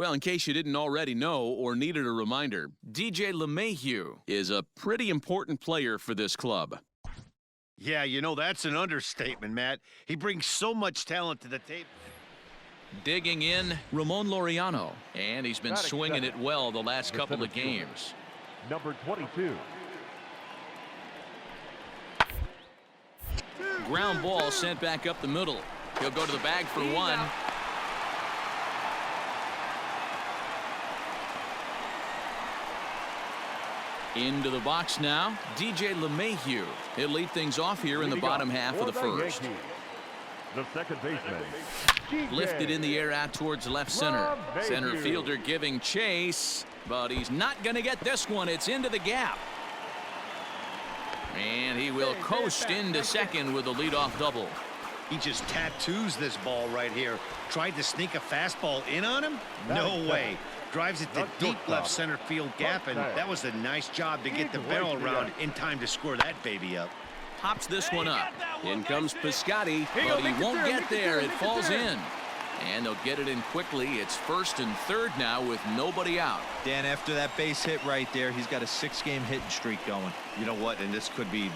Well, in case you didn't already know or needed a reminder, DJ LeMahieu is a pretty important player for this club. Yeah, you know, that's an understatement, Matt. He brings so much talent to the table. Digging in, Ramon Laureano, and he's been swinging it well the last couple of games. Number 22. Ground ball sent back up the middle. He'll go to the bag for one. Into the box now, DJ LeMahieu. He'll lead things off here in the bottom half of the first. The second baseman. Lifted in the air out towards left center. Center fielder giving chase, but he's not going to get this one. It's into the gap. And he will coast into second with a leadoff double. He just tattoos this ball right here. Tried to sneak a fastball in on him? No way. Drives it to deep left center field gap, and that was a nice job to get the barrel around in time to score that baby up. Pops this one up. In comes Piscotty, but he won't get there. It falls in. And they'll get it in quickly. It's first and third now with nobody out. Dan, after that base hit right there, he's got a 6-game hitting streak going. You know what? And this could lead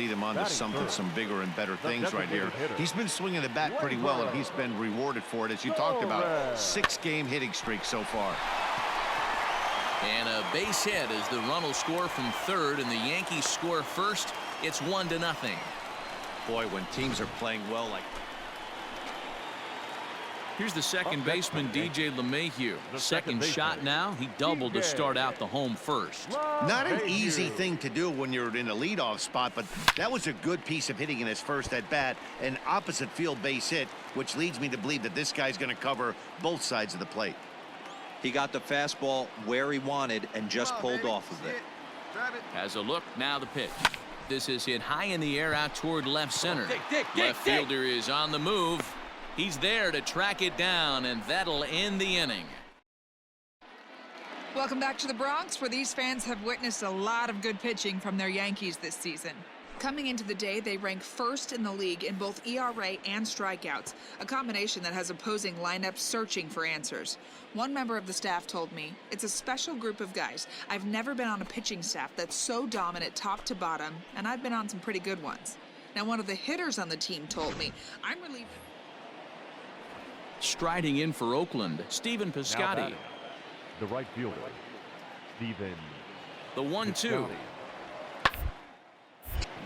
him on to something, some bigger and better things right here. He's been swinging the bat pretty well, and he's been rewarded for it, as you talked about. 6-game hitting streak so far. And a base hit as the run will score from third, and the Yankees score first. It's 1-0. Boy, when teams are playing well like. Here's the second baseman, DJ LeMahieu. Second shot now. He doubled to start out the home first. Not an easy thing to do when you're in a leadoff spot, but that was a good piece of hitting in his first at bat. An opposite field base hit, which leads me to believe that this guy's going to cover both sides of the plate. He got the fastball where he wanted and just pulled off of it. Has a look, now the pitch. This is hit high in the air out toward left center. Left fielder is on the move. He's there to track it down, and that'll end the inning. Welcome back to the Bronx, where these fans have witnessed a lot of good pitching from their Yankees this season. Coming into the day, they rank first in the league in both ERA and strikeouts, a combination that has opposing lineups searching for answers. One member of the staff told me, "It's a special group of guys. I've never been on a pitching staff that's so dominant top to bottom, and I've been on some pretty good ones." Now, one of the hitters on the team told me, "I'm relieved." Striding in for Oakland, Stephen Piscotty. The right fielder, Stephen. The 1-2.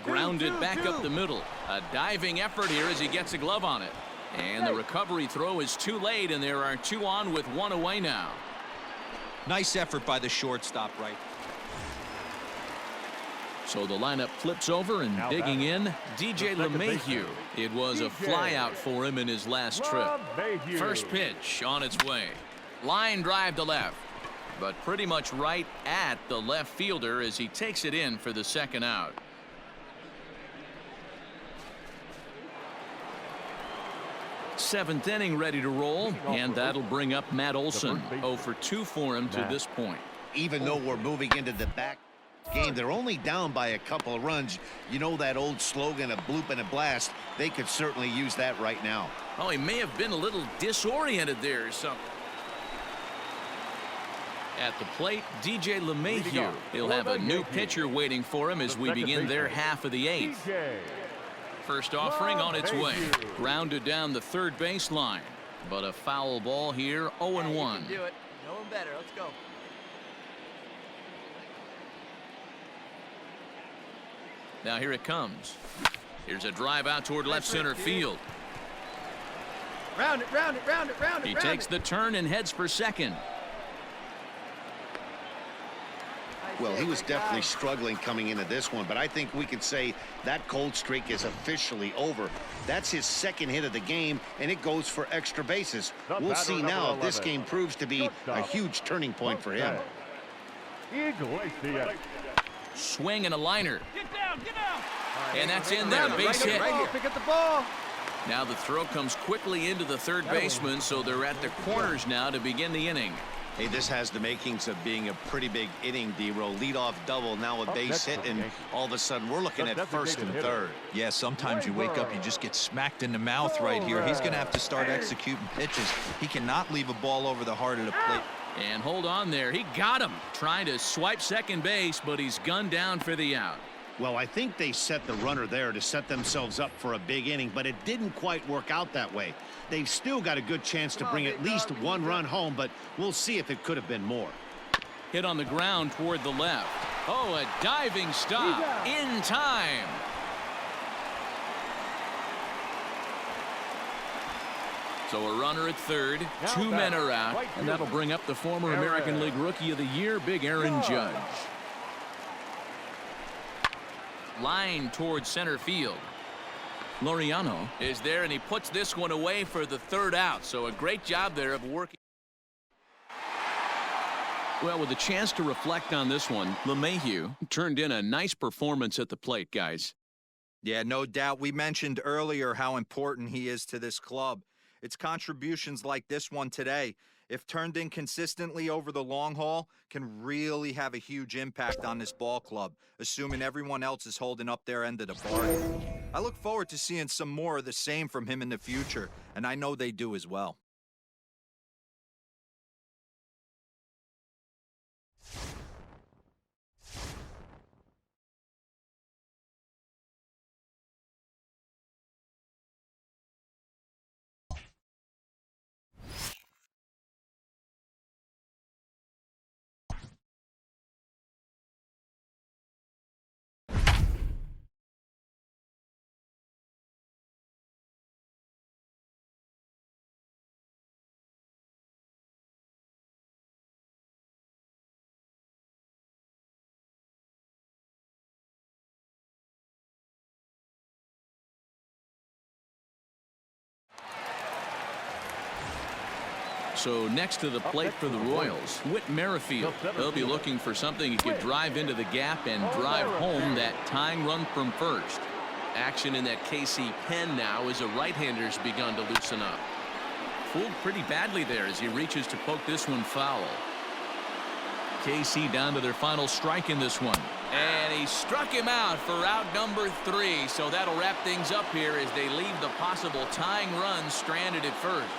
Grounded back up the middle. A diving effort here as he gets a glove on it. And the recovery throw is too late, and there are 2 on with 1 away now. Nice effort by the shortstop right. So the lineup flips over, and digging in, DJ LeMahieu. It was a flyout for him in his last trip. First pitch on its way. Line drive to left, but pretty much right at the left fielder as he takes it in for the second out. Seventh inning ready to roll, and that'll bring up Matt Olson. 0 for 2 for him to this point. Even though we're moving into the back game, they're only down by a couple of runs. You know that old slogan, a bloop and a blast. They could certainly use that right now. Oh, he may have been a little disoriented there or something. At the plate, DJ LeMahieu. He'll have a new pitcher waiting for him as we begin their half of the 8th. First offering on its way. Grounded down the third baseline. But a foul ball here, 0-1. Do it. No one better. Let's go. Now here it comes. Here's a drive out toward left center field. Round it, round it, round it, round it. He takes the turn and heads for second. Well, he was definitely struggling coming into this one, but I think we could say that cold streak is officially over. That's his second hit of the game, and it goes for extra bases. We'll see now if this game proves to be a huge turning point for him. Swing and a liner. Get down, get down. And that's in there, base hit. Pick up the ball. Now the throw comes quickly into the third baseman, so they're at the corners now to begin the inning. Hey, this has the makings of being a pretty big inning, D-Row. Leadoff double, now a base hit, and all of a sudden we're looking at first and third. Yeah, sometimes you wake up, you just get smacked in the mouth right here. He's going to have to start executing pitches. He cannot leave a ball over the heart of the plate. And hold on there. He got him. Trying to swipe second base, but he's gunned down for the out. Well, I think they set the runner there to set themselves up for a big inning, but it didn't quite work out that way. They've still got a good chance to bring at least one run home, but we'll see if it could have been more. Hit on the ground toward the left. Oh, a diving stop in time. So a runner at third, two men are out, and that'll bring up the former American League Rookie of the Year, Big Aaron Judge. Line towards center field. Laureano is there, and he puts this one away for the third out. So a great job there of working. Well, with a chance to reflect on this one, LeMahieu turned in a nice performance at the plate, guys. Yeah, no doubt. We mentioned earlier how important he is to this club. It's contributions like this one today, if turned in consistently over the long haul, can really have a huge impact on this ball club, assuming everyone else is holding up their end of the bargain. I look forward to seeing some more of the same from him in the future, and I know they do as well. So next to the plate for the Royals, Whit Merrifield. They'll be looking for something he could drive into the gap and drive home that tying run from first. Action in that KC pen now as a right-hander's begun to loosen up. Fooled pretty badly there as he reaches to poke this one foul. KC down to their final strike in this one. And he struck him out for out number 3. So that'll wrap things up here as they leave the possible tying run stranded at first.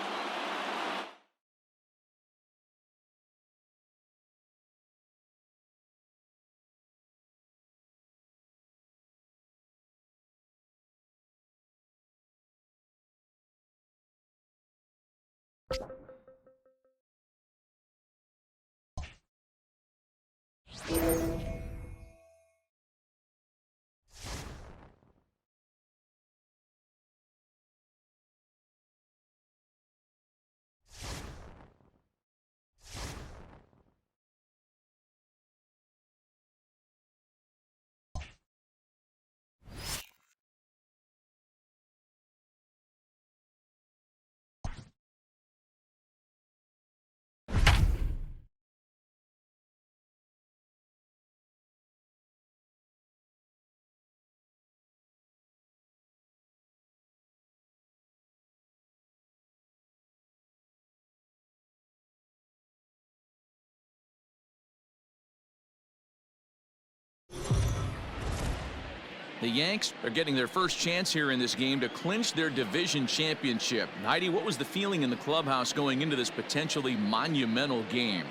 The Yanks are getting their first chance here in this game to clinch their division championship. Heidi, what was the feeling in the clubhouse going into this potentially monumental game?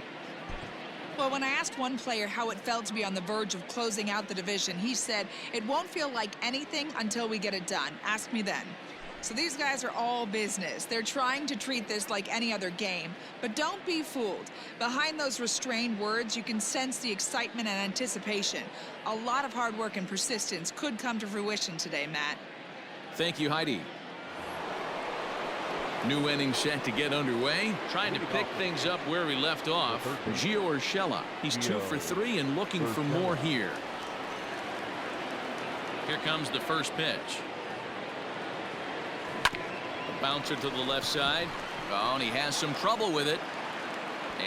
Well, when I asked one player how it felt to be on the verge of closing out the division, he said, "It won't feel like anything until we get it done. Ask me then." So these guys are all business. They're trying to treat this like any other game. But don't be fooled. Behind those restrained words, you can sense the excitement and anticipation. A lot of hard work and persistence could come to fruition today, Matt. Thank you, Heidi. New inning set to get underway. Trying to pick things up where we left off. Gio Urshela. He's 2 for 3 and looking for more here. Here comes the first pitch. Bouncer to the left side. Oh, and he has some trouble with it.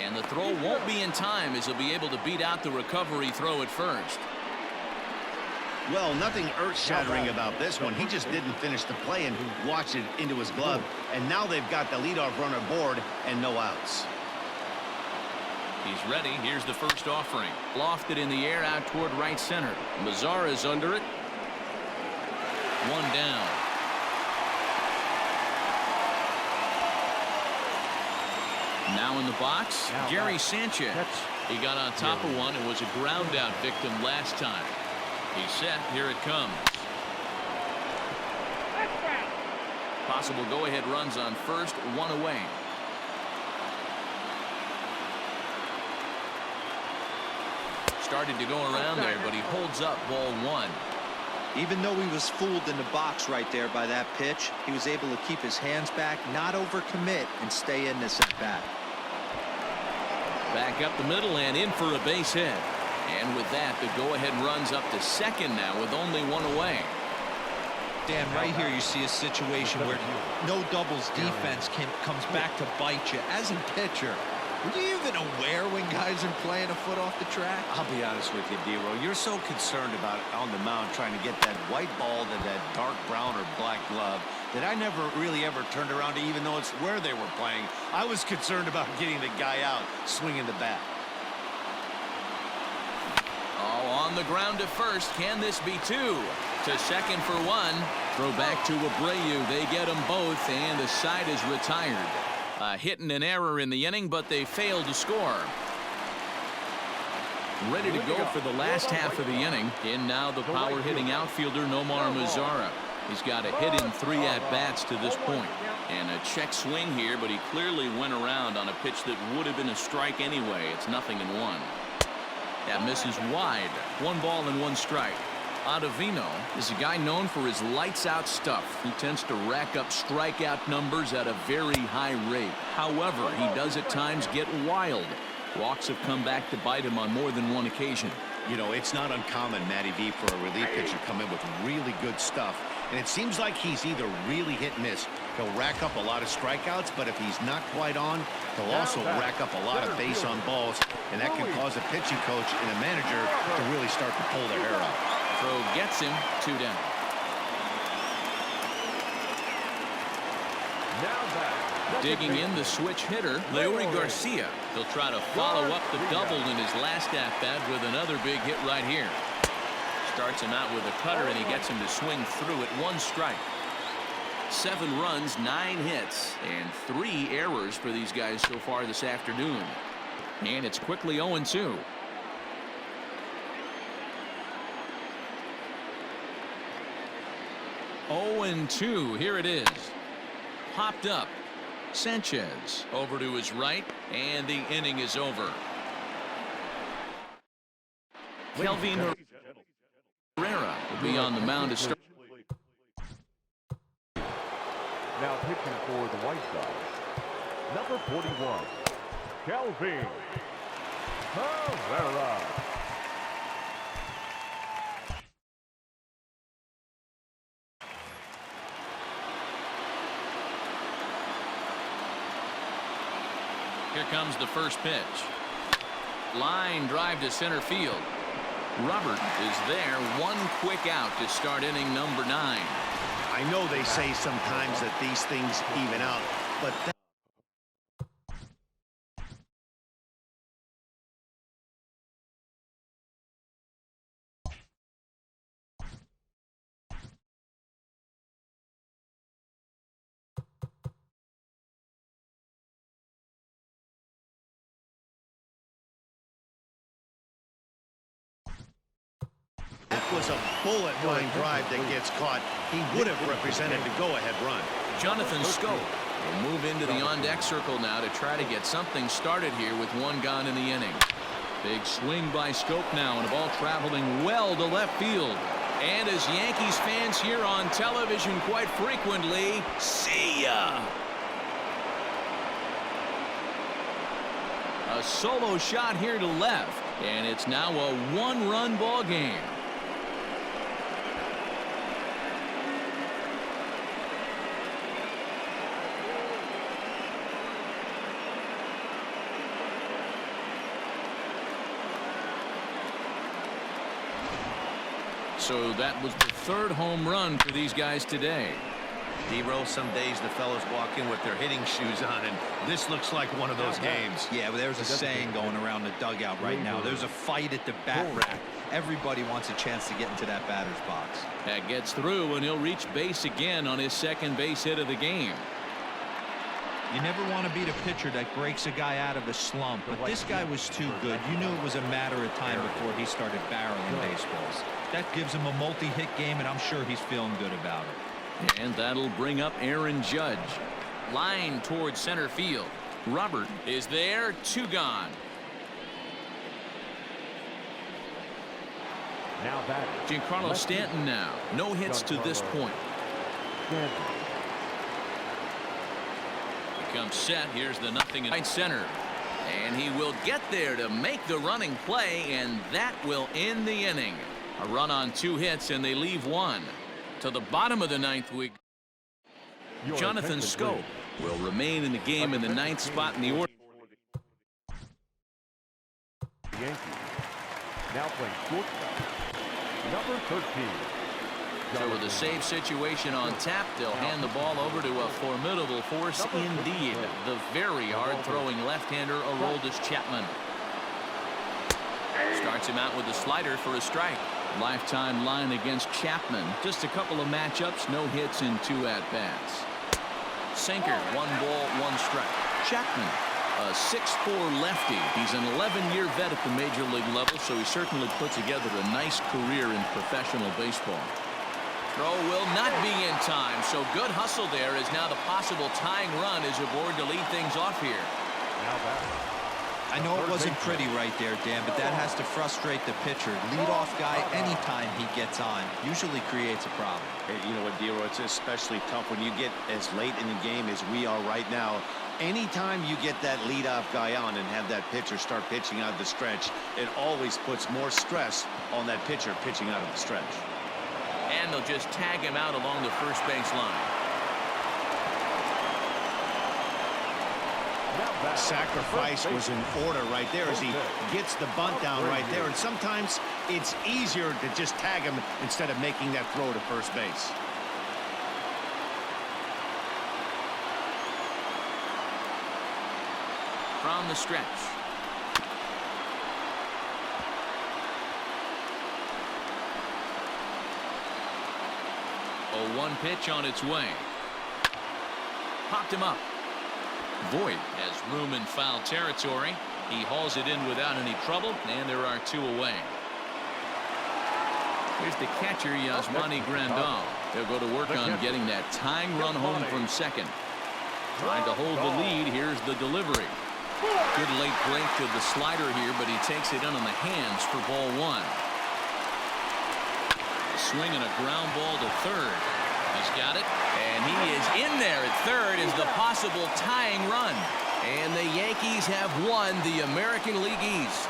And the throw won't be in time as he'll be able to beat out the recovery throw at first. Well, nothing earth-shattering about this one. He just didn't finish the play and watched it into his glove. And now they've got the leadoff runner aboard and no outs. He's ready. Here's the first offering. Lofted in the air out toward right center. Mazzara's under it. One down. Now in the box, Gary Sanchez. He got on top of one and was a ground out victim last time. He's set. Here it comes. Possible go-ahead runs on first, one away. Started to go around there, but he holds up ball one. Even though he was fooled in the box right there by that pitch, he was able to keep his hands back, not overcommit, and stay in this at bat. Back up the middle and in for a base hit. And with that, the go-ahead runs up to second now with only one away. Dan, right here you see a situation where no doubles defense comes back to bite you. As a pitcher, were you even aware when guys are playing a foot off the track? I'll be honest with you, D-Roll. You're so concerned about on the mound trying to get that white ball to that dark brown or black glove that I never really ever turned around to even though it's where they were playing. I was concerned about getting the guy out swinging the bat. Oh, on the ground to first. Can this be two? To second for one. Throw back to Abreu. They get them both, and the side is retired. A hit and an error in the inning, but they failed to score. Ready to go for the last half of the inning. In now the power-hitting outfielder Nomar Mazara. He's got a hit in 3 at-bats to this point. And a check swing here, but he clearly went around on a pitch that would have been a strike anyway. It's 0-1. That misses wide. 1 ball and 1 strike. Ottavino is a guy known for his lights-out stuff. He tends to rack up strikeout numbers at a very high rate. However, he does at times get wild. Walks have come back to bite him on more than one occasion. You know, it's not uncommon, Matty V, for a relief pitcher to come in with really good stuff. And it seems like he's either really hit and miss. He'll rack up a lot of strikeouts, but if he's not quite on, he'll also rack up a lot of base on balls. And that can cause a pitching coach and a manager to really start to pull their hair out. Throw gets him. 2 down. Digging in the switch hitter, Leury Garcia. He'll try to follow up the double in his last at-bat with another big hit right here. Starts him out with a cutter, and he gets him to swing through it. 1 strike. 7 runs, 9 hits, and 3 errors for these guys so far this afternoon. And it's quickly 0-2. And 2. Here it is. Popped up. Sanchez over to his right, and the inning is over. Kelvin Herrera will be on the mound to start. Now pitching for the White Sox, number 41, Kelvin Herrera. Here comes the first pitch. Line drive to center field. Robert is there. 1 quick out to start inning number 9. I know they say sometimes that these things even out, but was a bullet line drive that gets caught. He would have represented the go-ahead run. Jonathan Scope will move into the on-deck circle now to try to get something started here with 1 gone in the inning. Big swing by Scope now, and a ball traveling well to left field. And as Yankees fans hear on television quite frequently, see ya! A solo shot here to left, and it's now a 1-run ball game. So that was the 3rd home run for these guys today. D-Roll, some days the fellows walk in with their hitting shoes on, and this looks like one of those games. Yeah, well, there's a saying going around the dugout right now. There's a fight at the bat rack. Everybody wants a chance to get into that batter's box. That gets through, and he'll reach base again on his second base hit of the game. You never want to beat a pitcher that breaks a guy out of a slump, but this guy was too good. You knew it was a matter of time before he started barreling baseballs. That gives him a multi-hit game, and I'm sure he's feeling good about it. And that'll bring up Aaron Judge. Line towards center field. Robert is there, 2 gone. Now that Giancarlo Stanton now. No hits to this point. Comes set. Here's the 0 in right center. And he will get there to make the running play, and that will end the inning. A run on 2 hits, and they leave 1. To the bottom of the 9th week. Jonathan Scope will remain in the game in the 9th spot in the order. Yankees now playing shortstop, number 13. So with a save situation on tap, they'll hand the ball over to a formidable force indeed. The very hard-throwing left-hander Aroldis Chapman. Starts him out with a slider for a strike. Lifetime line against Chapman. Just a couple of matchups, no hits in 2 at-bats. Sinker, 1 ball, 1 strike. Chapman, a 6'4" lefty. He's an 11-year vet at the major league level, so he certainly put together a nice career in professional baseball. Throw will not be in time, so good hustle there as now the possible tying run is aboard to lead things off here. I know it wasn't pretty right there, Dan, but that has to frustrate the pitcher. Leadoff guy, anytime he gets on, usually creates a problem. You know what, Dero, it's especially tough when you get as late in the game as we are right now. Anytime you get that leadoff guy on and have that pitcher start pitching out of the stretch, it always puts more stress on that pitcher pitching out of the stretch. And they'll just tag him out along the first base line. Sacrifice was in order right there as he gets the bunt down right there. And sometimes it's easier to just tag him instead of making that throw to first base. From the stretch. A 1 pitch on its way. Popped him up. Voit has room in foul territory. He hauls it in without any trouble, and there are 2 away. Here's the catcher, Yasmani Grandal. They'll go to work on getting that tying run home from second. Trying to hold the lead. Here's the delivery. Good late break to the slider here, but he takes it in on the hands for ball 1. A swing and a ground ball to third. He's got it, and he is in there at third as the possible tying run. And the Yankees have won the American League East.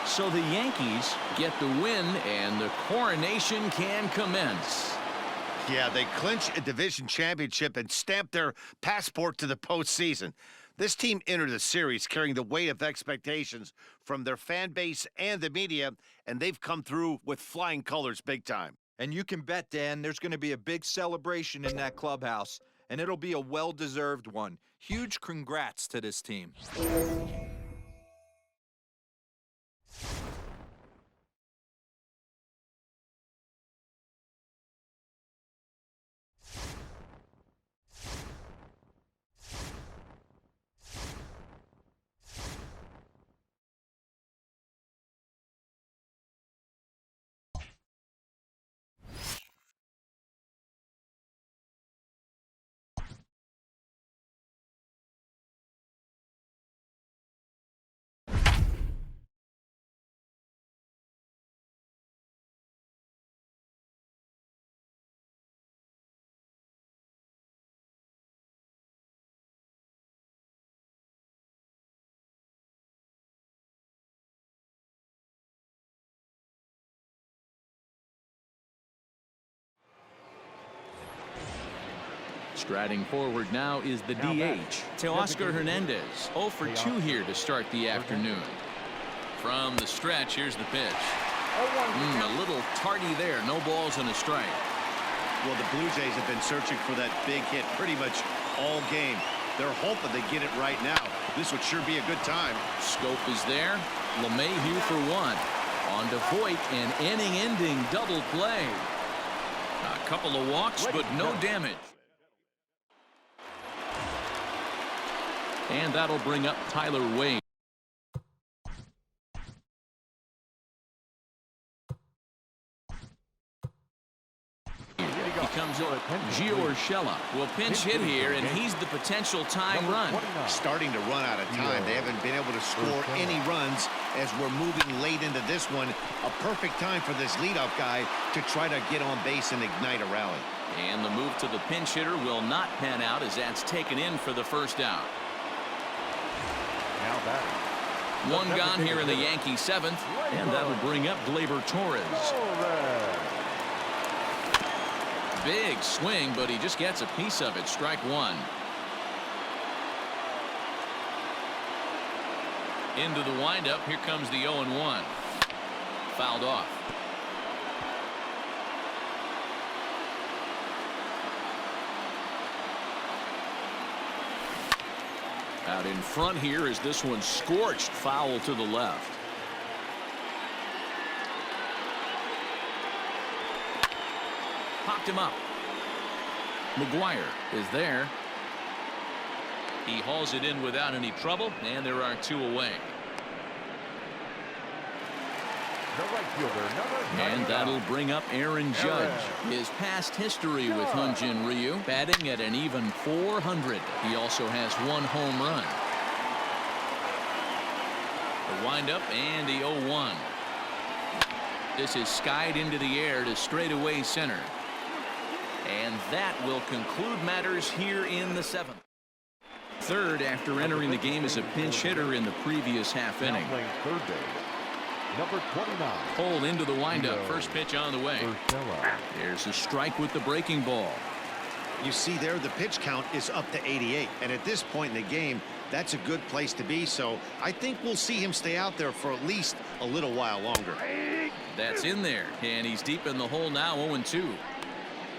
So the Yankees get the win, and the coronation can commence. Yeah, they clinch a division championship and stamp their passport to the postseason. This team entered the series carrying the weight of expectations from their fan base and the media, and they've come through with flying colors big time. And you can bet, Dan, there's going to be a big celebration in that clubhouse, and it'll be a well-deserved one. Huge congrats to this team. Striding forward now is the DH, Teoscar Hernandez. 0 for 2 here to start the afternoon. From the stretch, here's the pitch. A little tardy there. No balls and a strike. Well, the Blue Jays have been searching for that big hit pretty much all game. They're hoping they get it right now. This would sure be a good time. Scope is there. LeMahieu for one. On to Voit, an inning-ending double play. A couple of walks, but no damage. And that'll bring up Tyler Wade. He comes in. Gio Urshela will pinch hit here, and he's the potential tying run. Starting to run out of time. They haven't been able to score any runs as we're moving late into this one. A perfect time for this leadoff guy to try to get on base and ignite a rally. And the move to the pinch hitter will not pan out as that's taken in for the first out. Now batting. One gone here in the Yankees seventh, and that'll bring up Gleyber Torres. Big swing, but he just gets a piece of it. Strike one. Into the windup. Here comes the 0-1. Fouled off. Out in front here is this one scorched foul to the left. Popped him up. McGuire is there. He hauls it in without any trouble, and there are two away. And that'll bring up Aaron Judge. His past history with Hyun-Jin Ryu, batting at an even .400. He also has one home run. The windup and the 0-1. This is skied into the air to straightaway center. And that will conclude matters here in the seventh. Third after entering the game as a pinch hitter in the previous half inning. Third base, number 29. Pulled into the windup. First pitch on the way. There's a strike with the breaking ball. You see there, the pitch count is up to 88. And at this point in the game, that's a good place to be. So I think we'll see him stay out there for at least a little while longer. That's in there. And he's deep in the hole now, 0-2.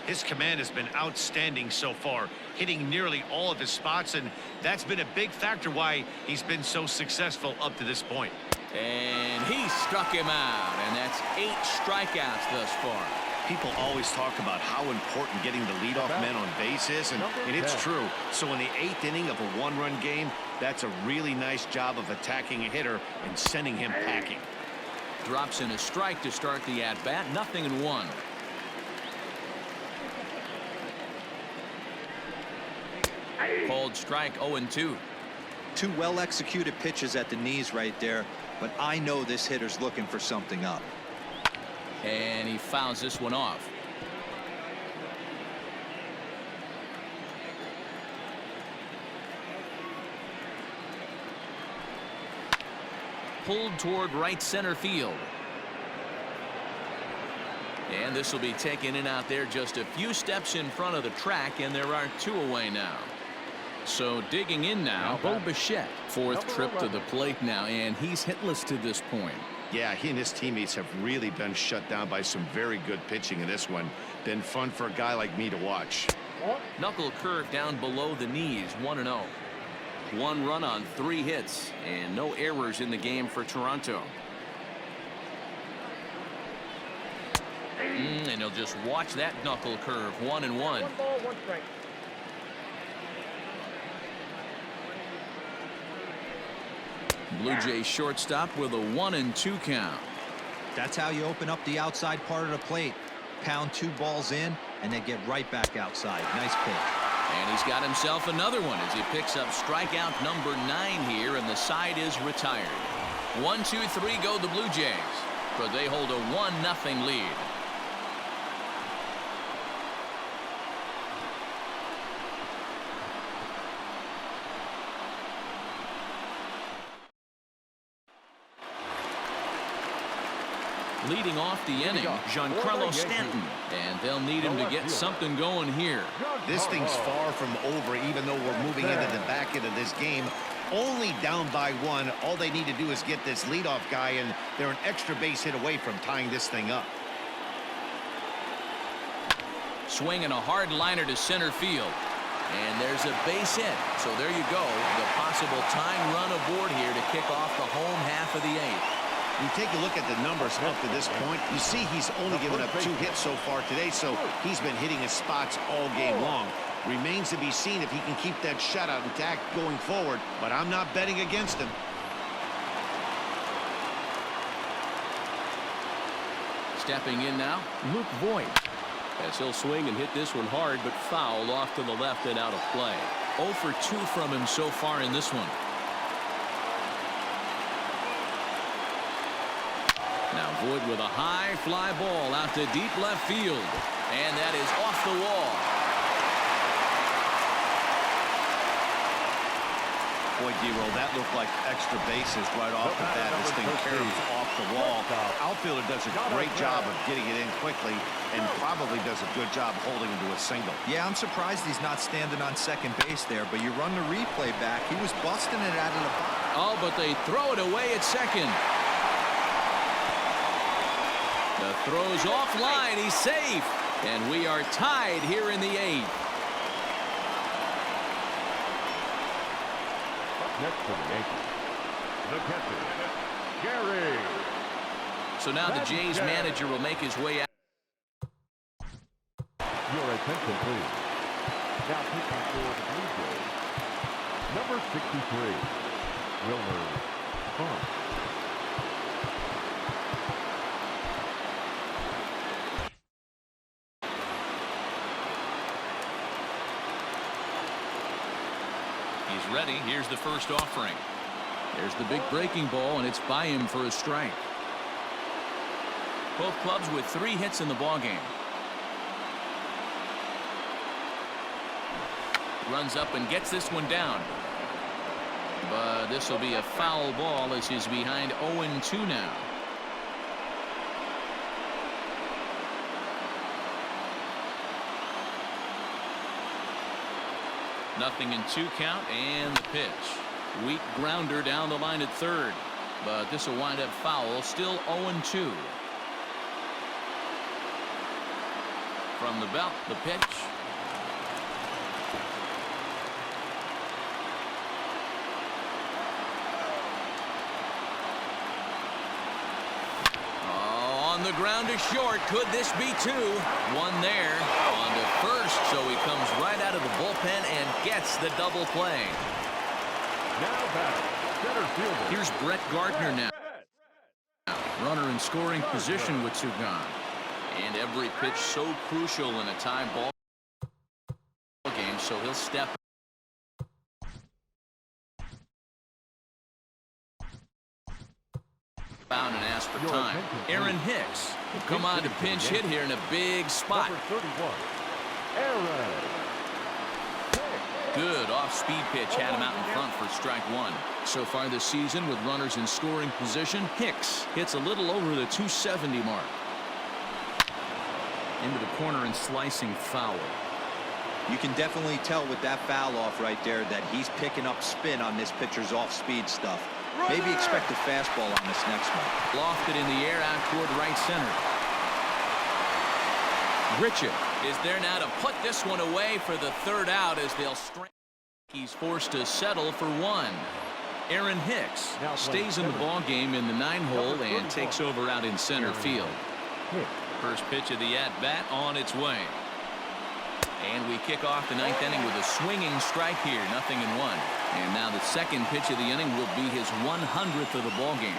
His command has been outstanding so far, hitting nearly all of his spots, and that's been a big factor why he's been so successful up to this point. And he struck him out, and that's 8 strikeouts thus far. People always talk about how important getting the leadoff man on base is, and it's true. So in the 8th inning of a one-run game, that's a really nice job of attacking a hitter and sending him packing. Drops in a strike to start the at-bat, 0-1. Called strike, 0-2. Two well-executed pitches at the knees right there, but I know this hitter's looking for something up. And he fouls this one off. Pulled toward right center field. And this will be taken in out there just a few steps in front of the track, and there are 2 away now. So digging in now, Bo Bichette. 4th trip to the plate now, and he's hitless to this point. Yeah, he and his teammates have really been shut down by some very good pitching in this one. Been fun for a guy like me to watch. Knuckle curve down below the knees, 1-0. 1 run on 3 hits, and no errors in the game for Toronto. And he'll just watch that knuckle curve, 1-1. 1 ball, 1 strike. Blue Jays shortstop with a 1-2 count. That's how you open up the outside part of the plate. Pound 2 balls in and then get right back outside. Nice pitch. And he's got himself another one as he picks up strikeout number 9 here, and the side is retired. 1, 2, 3 go the Blue Jays, but they hold a 1-0 lead. Leading off the inning, Giancarlo Stanton, and they'll need him to get something going here. This thing's far from over, even though we're moving into the back end of this game. Only down by 1. All they need to do is get this leadoff guy, and they're an extra base hit away from tying this thing up. Swinging a hard liner to center field. And there's a base hit. So there you go. The possible tying run aboard here to kick off the home half of the 8th. You take a look at the numbers up to this point. You see he's only given up 2 hits so far today, so he's been hitting his spots all game long. Remains to be seen if he can keep that shutout intact going forward, but I'm not betting against him. Stepping in now, Luke Voigt. As he'll swing and hit this one hard, but foul off to the left and out of play. 0 for 2 from him so far in this one. Now Voigt with a high fly ball out to deep left field. And that is off the wall. Boy, D-Roll, that looked like extra bases right off the bat. This thing carries off the wall. Outfielder does a great job of getting it in quickly and probably does a good job holding him to a single. Yeah, I'm surprised he's not standing on second base there, but you run the replay back. He was busting it out of the box. Oh, but they throw it away at second. The throw's offline. He's safe. And we are tied here in the 8th. Next for the Yankees, the catcher, Gary. So now the Jays manager will make his way out. Your attention, please. Now pitching for the Blue Jays, number 63, Wilmer Funk. He's ready. Here's the first offering. There's the big breaking ball, and it's by him for a strike. Both clubs with 3 hits in the ballgame. Runs up and gets this one down. But this will be a foul ball as he's behind 0-2 now. Nothing in 2 count, and the pitch. Weak grounder down the line at third. But this will wind up foul. Still 0-2. From the belt, the pitch. On the ground to short. Could this be 2? One there. On to first, so he comes right out of the bullpen and gets the double play. Now back, center fielder. Here's Brett Gardner now. Runner in scoring position with 2 gone. And every pitch so crucial in a tie ball game, so he'll step. Bound and ask for time. Aaron Hicks will come on to pinch hit here in a big spot. Number 31, Aaron Hicks. Good off-speed pitch had him out in front for strike 1. So far this season with runners in scoring position, Hicks hits a little over the 270 mark. Into the corner and slicing foul. You can definitely tell with that foul off right there that he's picking up spin on this pitcher's off-speed stuff. Maybe expect a fastball on this next one. Lofted in the air out toward right center. Richard is there now to put this one away for the 3rd out as they'll strike. He's forced to settle for 1. Aaron Hicks stays in the ball game in the 9-hole and takes over out in center field. First pitch of the at-bat on its way. And we kick off the 9th inning with a swinging strike here, 0-1. And now the second pitch of the inning will be his 100th of the ball game.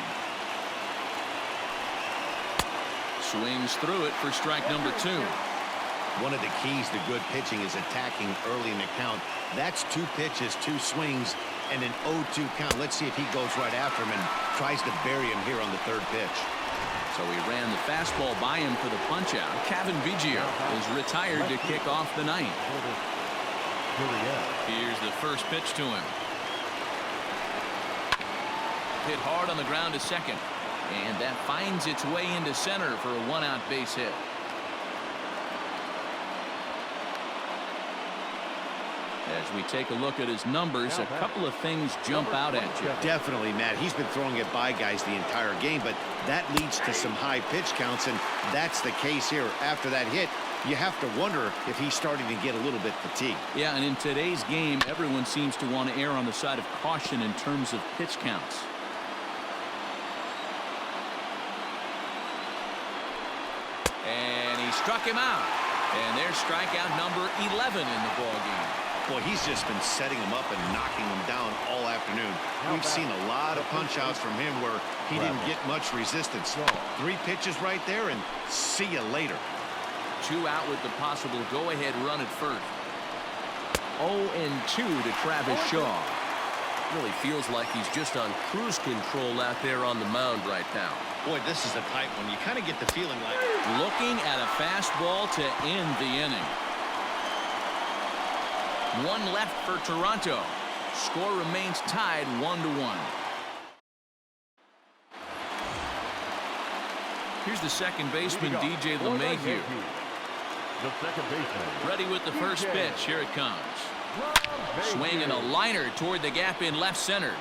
Swings through it for strike number 2. One of the keys to good pitching is attacking early in the count. That's 2 pitches, 2 swings, and an 0-2 count. Let's see if he goes right after him and tries to bury him here on the 3rd pitch. So he ran the fastball by him for the punch-out. Kevin Biggio is retired to kick off the 9th. Here's the first pitch to him. Hit hard on the ground to second. And that finds its way into center for a 1-out base hit. As we take a look at his numbers, a couple of things jump out at you. Definitely, Matt. He's been throwing it by guys the entire game, but that leads to some high pitch counts, and that's the case here. After that hit, You have to wonder if he's starting to get a little bit fatigued. Yeah, and in today's game, everyone seems to want to err on the side of caution in terms of pitch counts. And he struck him out. And there's strikeout number 11 in the ballgame. Boy, he's just been setting him up and knocking him down all afternoon. We've seen a lot of punch-outs from him where he didn't get much resistance. 3 pitches right there, and see you later. 2 out with the possible go-ahead run at first. 0-2 to Travis Shaw. Really feels like he's just on cruise control out there on the mound right now. Boy, this is a tight one. You kind of get the feeling like... Looking at a fastball to end the inning. 1 left for Toronto. Score remains tied 1-1. Here's the second baseman, DJ LeMahieu. The second baseman. Ready with the first pitch. Here it comes. Swinging a liner toward the gap in left center.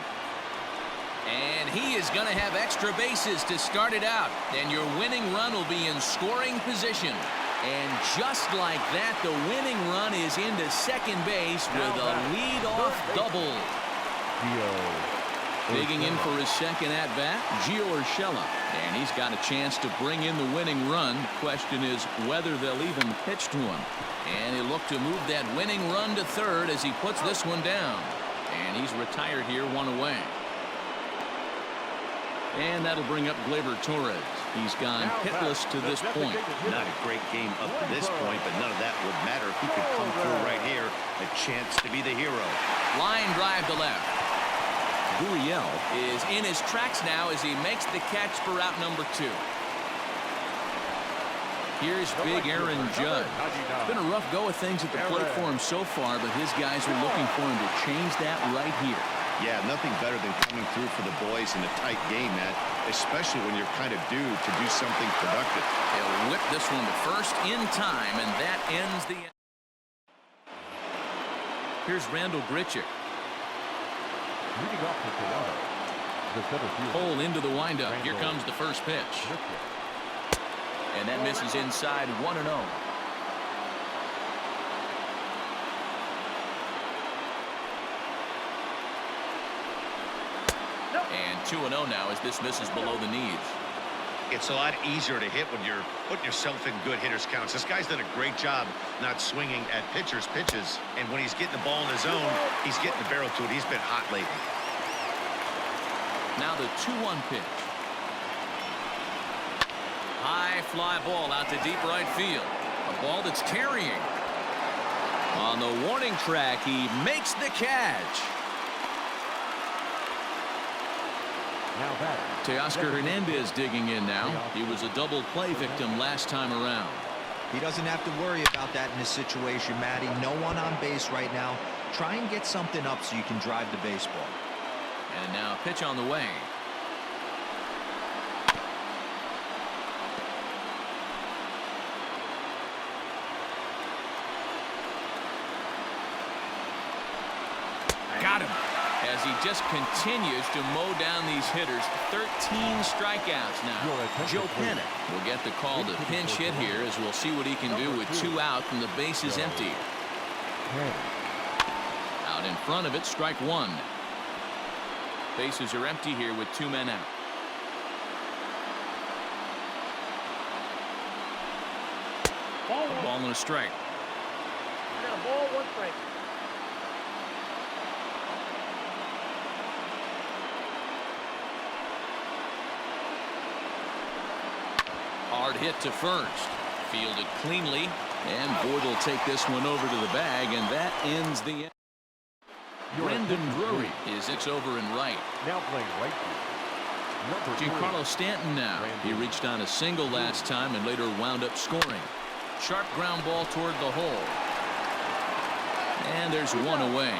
And he is going to have extra bases to start it out. And your winning run will be in scoring position. And just like that, the winning run is into second base with a leadoff double. Digging in for his second at-bat, Gio Urshela. And he's got a chance to bring in the winning run. Question is whether they'll even pitch to him. And he'll look to move that winning run to third as he puts this one down. And he's retired here, 1 away. And that'll bring up Gleyber Torres. He's gone hitless to this point. Not a great game up to this point, but none of that would matter if he could come through right here. A chance to be the hero. Line drive to left. Gurriel is in his tracks now as he makes the catch for out number 2. Here's big Aaron Judge. It's been a rough go of things at the plate for him so far, but his guys are looking for him to change that right here. Yeah, nothing better than coming through for the boys in a tight game, Matt, especially when you're kind of due to do something productive. They'll whip this one to first in time, and that ends the... Here's Randall Grichuk. Leading off for Toronto, the center fielder. Hole into the windup. Here comes the first pitch. And that misses inside 1-0. And 2-0 now as this misses below the knees. It's a lot easier to hit when you're putting yourself in good hitters' counts. This guy's done a great job not swinging at pitchers' pitches. And when he's getting the ball in his zone, he's getting the barrel to it. He's been hot lately. Now the 2-1 pitch. High fly ball out to deep right field. A ball that's carrying. On the warning track, he makes the catch. Teoscar Hernandez digging in now. He was a double play victim last time around. He doesn't have to worry about that in this situation, Matty. No one on base right now. Try and get something up so you can drive the baseball. And now a pitch on the way. Got him. As he just continues to mow down these hitters. 13 strikeouts now. Joe Pennant will get the call to pinch hit here as we'll see what he can do with 2 out and the base is empty. Out in front of it, strike 1. Bases are empty here with 2 men out. A ball and a strike. We got a ball, 1 strike. Hard hit to first. Fielded cleanly. And Boyd will take this one over to the bag, and that ends the inning. Brendan Drury is 6 over and right. Now playing right field. Giancarlo Stanton now. He reached on a single last time and later wound up scoring. Sharp ground ball toward the hole. And there's 1 away.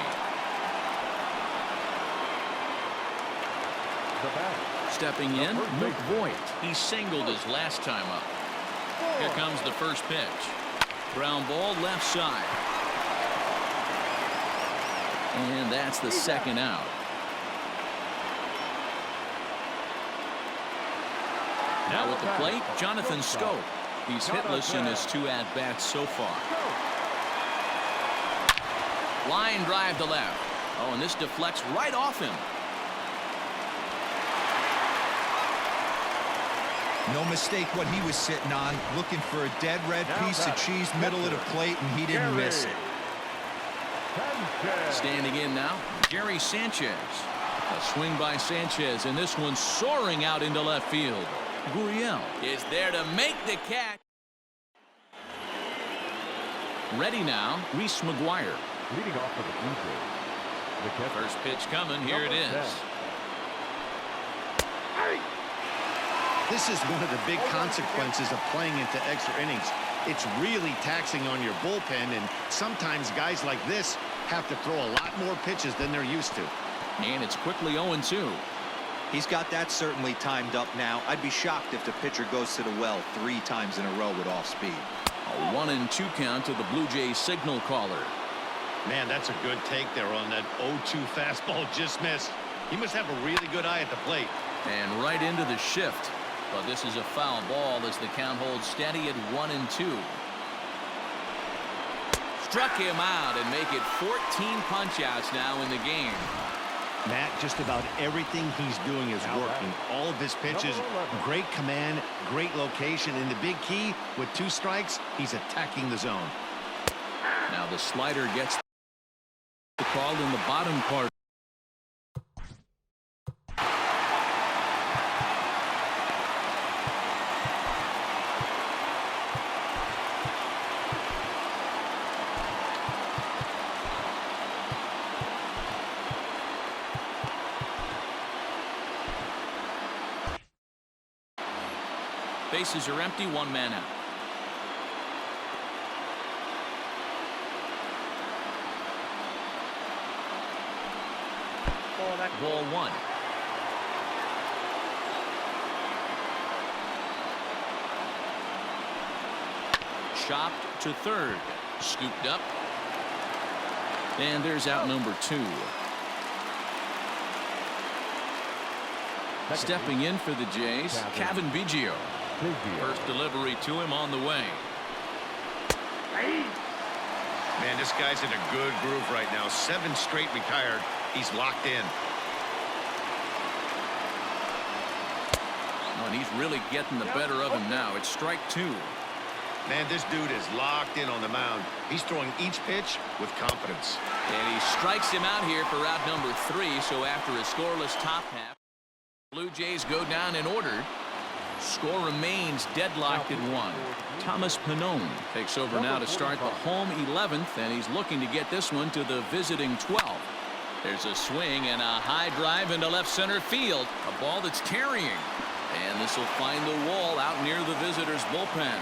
The batter. Stepping in, Luke Voigt. He singled his last time up. Here comes the first pitch. Ground ball left side. And that's the second out. Now at the plate, Jonathan Scope. He's hitless in his 2 at-bats so far. Line drive to left. Oh, and this deflects right off him. No mistake what he was sitting on, looking for a dead red piece of cheese middle of the plate, and he didn't miss it. Standing in now, Gary Sanchez. A swing by Sanchez, and this one soaring out into left field. Gurriel is there to make the catch. Ready now, Reese McGuire. Leading off for the Blue Jays, the catcher. First pitch coming. Here it is. This is one of the big consequences of playing into extra innings. It's really taxing on your bullpen, and sometimes guys like this have to throw a lot more pitches than they're used to. And it's quickly 0-2. He's got that certainly timed up now. I'd be shocked if the pitcher goes to the well 3 times in a row with off speed. A 1-2 count to the Blue Jays signal caller. Man, that's a good take there on that 0-2 fastball. Just missed. He must have a really good eye at the plate. And right into the shift. But this is a foul ball as the count holds steady at 1-2. Struck him out and make it 14 punch-outs now in the game. Matt, just about everything he's doing is working. All of his pitches, great command, great location, and the big key, with 2 strikes, he's attacking the zone. Now the slider gets called in the bottom part. Bases are empty, 1 man out. Ball 1. Chopped to third. Scooped up. And there's out number 2. Stepping in for the Jays, Kevin Biggio. First delivery to him on the way. Man, this guy's in a good groove right now. 7 straight retired. He's locked in. Oh, and he's really getting the better of him now. It's strike 2. Man, this dude is locked in on the mound. He's throwing each pitch with confidence. And he strikes him out here for out number 3. So after a scoreless top half, Blue Jays go down in order. Score remains deadlocked at 1. Thomas Pannone takes over now to start the home 11th, and he's looking to get this one to the visiting 12th. There's a swing and a high drive into left center field. A ball that's carrying. And this will find the wall out near the visitors' bullpen.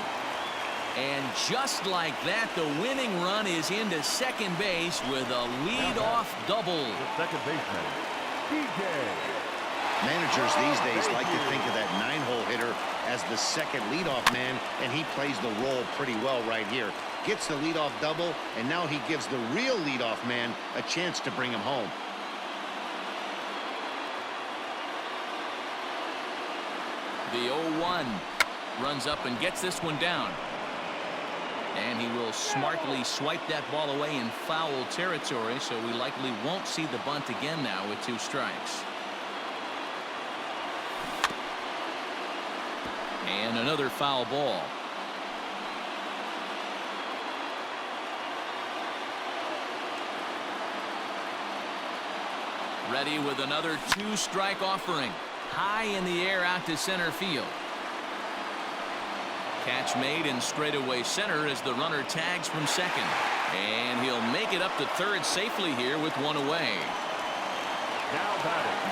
And just like that, the winning run is into second base with a leadoff double. The second baseman, DJ. Managers these days like to think of that 9-hole hitter as the second leadoff man, and he plays the role pretty well right here. Gets the leadoff double, and now he gives the real leadoff man a chance to bring him home. The 0-1 runs up and gets this one down. And he will smartly swipe that ball away in foul territory, so we likely won't see the bunt again now with 2 strikes. And another foul ball. Ready with another 2-strike offering. High in the air out to center field. Catch made in straightaway center as the runner tags from second. And he'll make it up to third safely here with 1 away.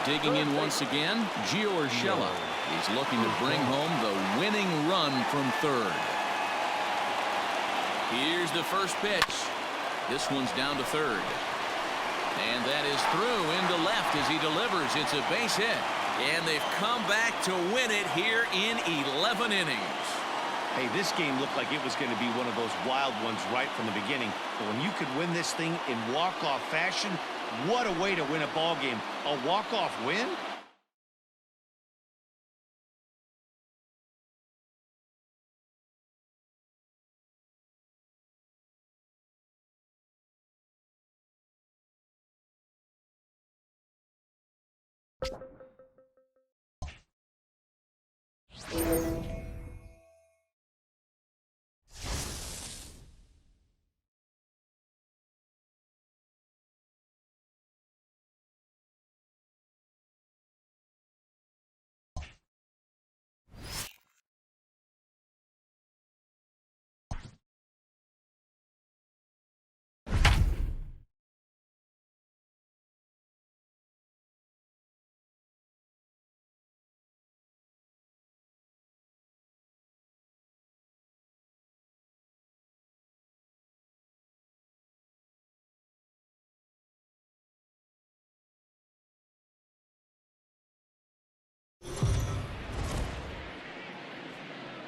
Digging in once again, Gio Urshela. He's looking to bring home the winning run from third. Here's the first pitch. This one's down to third. And that is through into left as he delivers. It's a base hit. And they've come back to win it here in 11 innings. Hey, this game looked like it was going to be one of those wild ones right from the beginning. But when you could win this thing in walk-off fashion, what a way to win a ball game. A walk-off win?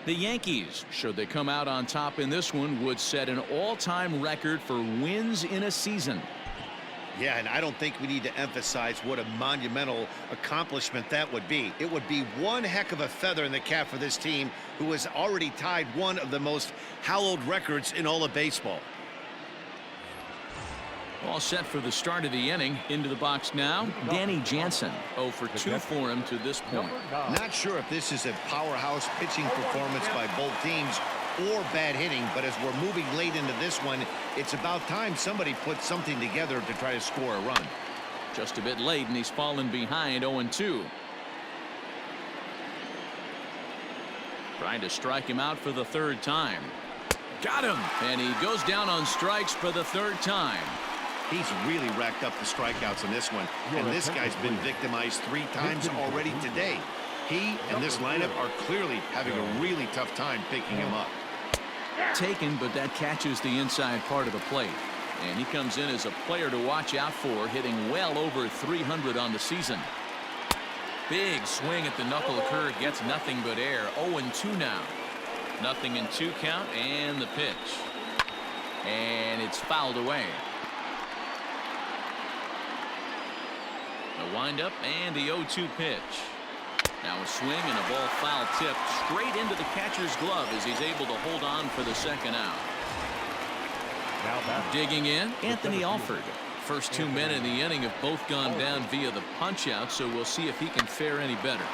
The Yankees, should they come out on top in this one, would set an all-time record for wins in a season. Yeah, and I don't think we need to emphasize what a monumental accomplishment that would be. It would be one heck of a feather in the cap for this team, who has already tied one of the most hallowed records in all of baseball. All set for the start of the inning. Into the box now, Danny Jansen. 0 for 2 for him to this point. Not sure if this is a powerhouse pitching performance by both teams or bad hitting, but as we're moving late into this one, it's about time somebody put something together to try to score a run. Just a bit late, and he's fallen behind 0-2. Trying to strike him out for the third time. Got him! And he goes down on strikes for the third time. He's really racked up the strikeouts in this one, and this guy's been victimized 3 times already today. He and this lineup are clearly having a really tough time picking him up. Taken, but that catches the inside part of the plate. And he comes in as a player to watch out for, hitting well over 300 on the season. Big swing at the knuckle curve, gets nothing but air. 0-2 now. 0-2 count, and the pitch. And it's fouled away. The windup and the 0-2 pitch. Now a swing and a ball foul tipped straight into the catcher's glove as he's able to hold on for the second out. Digging in, Anthony Alford. First 2 men in the inning have both gone down via the punch out, so we'll see if he can fare any better.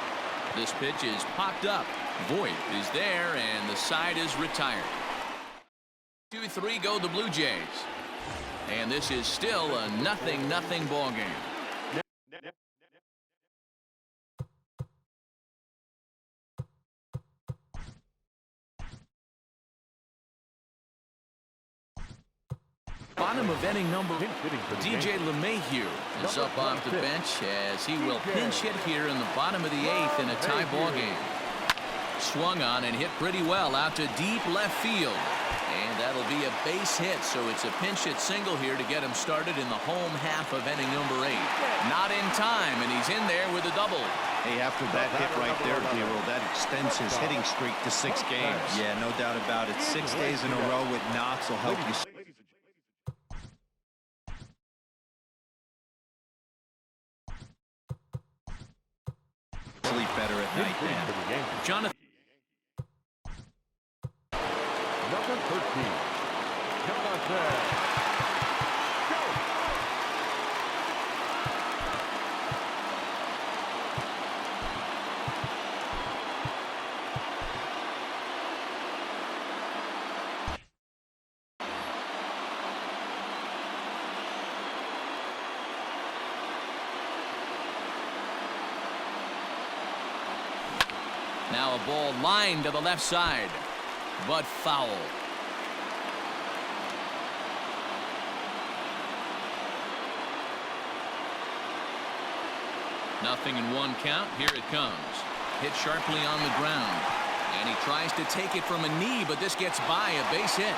This pitch is popped up. Voit is there, and the side is retired. 2-3 go the Blue Jays. And this is still a 0-0 ball game. Bottom of inning number, DJ LeMahieu is up off the bench as he will pinch hit here in the bottom of the 8th in a tie ball game. Swung on and hit pretty well out to deep left field. And that'll be a base hit, so it's a pinch hit single here to get him started in the home half of inning number 8. Not in time, and he's in there with a double. Hey, after that hit right there, Nero, that extends his hitting streak to 6 games. Yeah, no doubt about it. 6 days in a row with knocks will help you. Sleep better at night, man. Jonathan. Number 13. Jonathan. Now a ball lined to the left side, but foul. Nothing in 1 count. Here it comes. Hit sharply on the ground. And he tries to take it from a knee, but this gets by a base hit.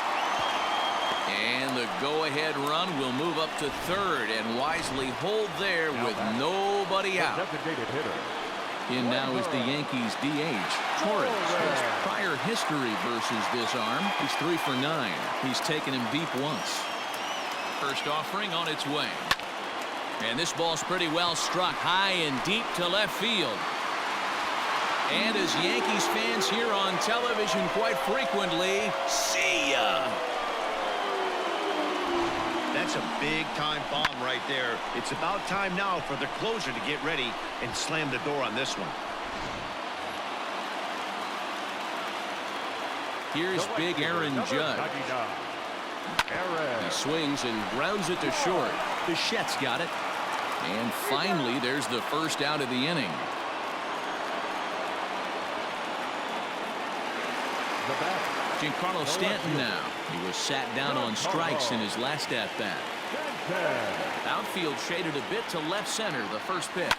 And the go-ahead run will move up to third and wisely hold there with nobody out. Designated hitter. In now is the Yankees DH. Torres has prior history versus this arm. He's 3 for 9. He's taken him deep once. First offering on its way. And this ball's pretty well struck high and deep to left field. And as Yankees fans hear on television quite frequently, see ya! That's a big-time bomb right there. It's about time now for the closer to get ready and slam the door on this one. Here's big Aaron Judge. He swings and grounds it to short. Bichette's got it. And finally, there's the first out of the inning. Giancarlo Stanton now. He was sat down on strikes in his last at-bat. Outfield shaded a bit to left center. The first pitch.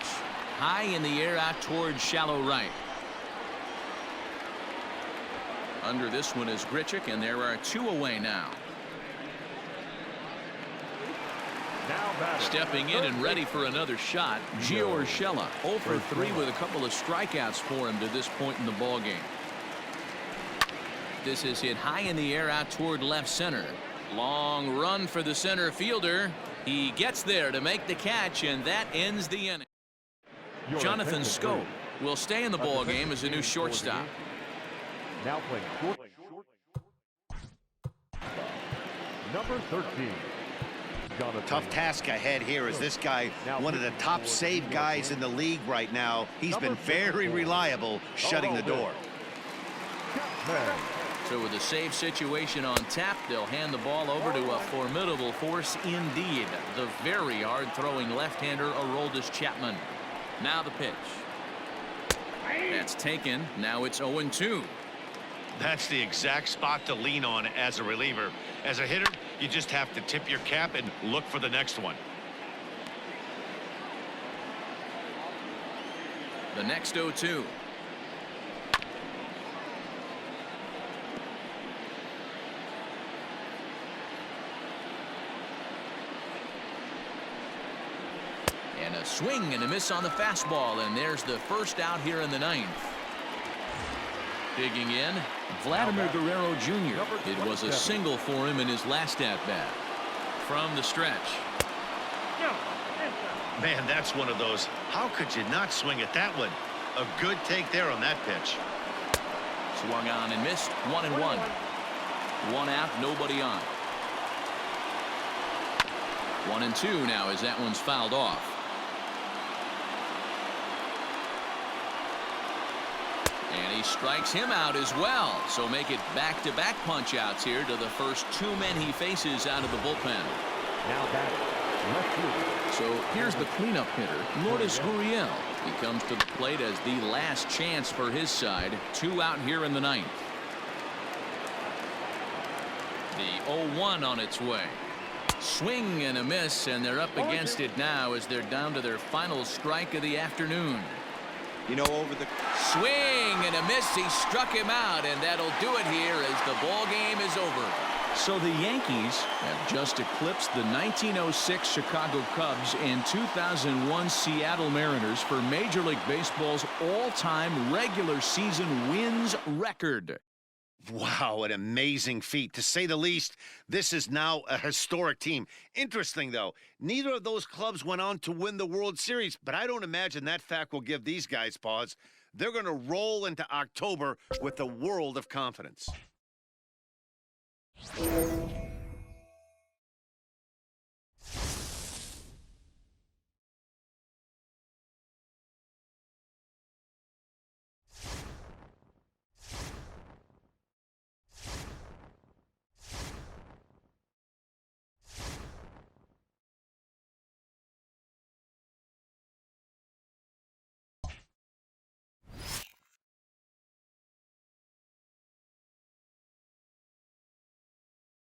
High in the air out towards shallow right. Under this one is Grichuk, and there are 2 away now. Stepping in and ready for another shot, Gio Urshela. 0 for 3 with a couple of strikeouts for him to this point in the ball game. This is hit high in the air out toward left center. Long run for the center fielder. He gets there to make the catch, and that ends the inning. Jonathan Scope will stay in the ball game as a new shortstop. Now playing short. Number 13. Jonathan. Tough task ahead here as this guy, one of the top save guys in the league right now. He's been very reliable shutting the door. So with a save situation on tap, they'll hand the ball over to a formidable force indeed. The very hard-throwing left-hander Aroldis Chapman. Now the pitch. That's taken. Now it's 0-2. That's the exact spot to lean on as a reliever. As a hitter, you just have to tip your cap and look for the next one. The next 0-2. And a swing and a miss on the fastball, and there's the first out here in the ninth. Digging in, Vladimir Guerrero Jr. It was a single for him in his last at-bat. From the stretch. Man, that's one of those. How could you not swing at that one? A good take there on that pitch. Swung on and missed. 1-1. One out, nobody on. 1-2 now as that one's fouled off. And he strikes him out as well. So make it back-to-back punch-outs here to the first two men he faces out of the bullpen. Now batting, left field. So here's the cleanup hitter, Lourdes Gurriel. He comes to the plate as the last chance for his side. 2 out here in the ninth. The 0-1 on its way. Swing and a miss, and they're up against it now as they're down to their final strike of the afternoon. You know, over the swing and a miss. He struck him out, and that'll do it here as the ball game is over. So the Yankees have just eclipsed the 1906 Chicago Cubs and 2001 Seattle Mariners for Major League Baseball's all-time regular season wins record. Wow, an amazing feat, to say the least. This is now a historic team. Interesting, though, neither of those clubs went on to win the World Series, but I don't imagine that fact will give these guys pause. They're going to roll into October with a world of confidence.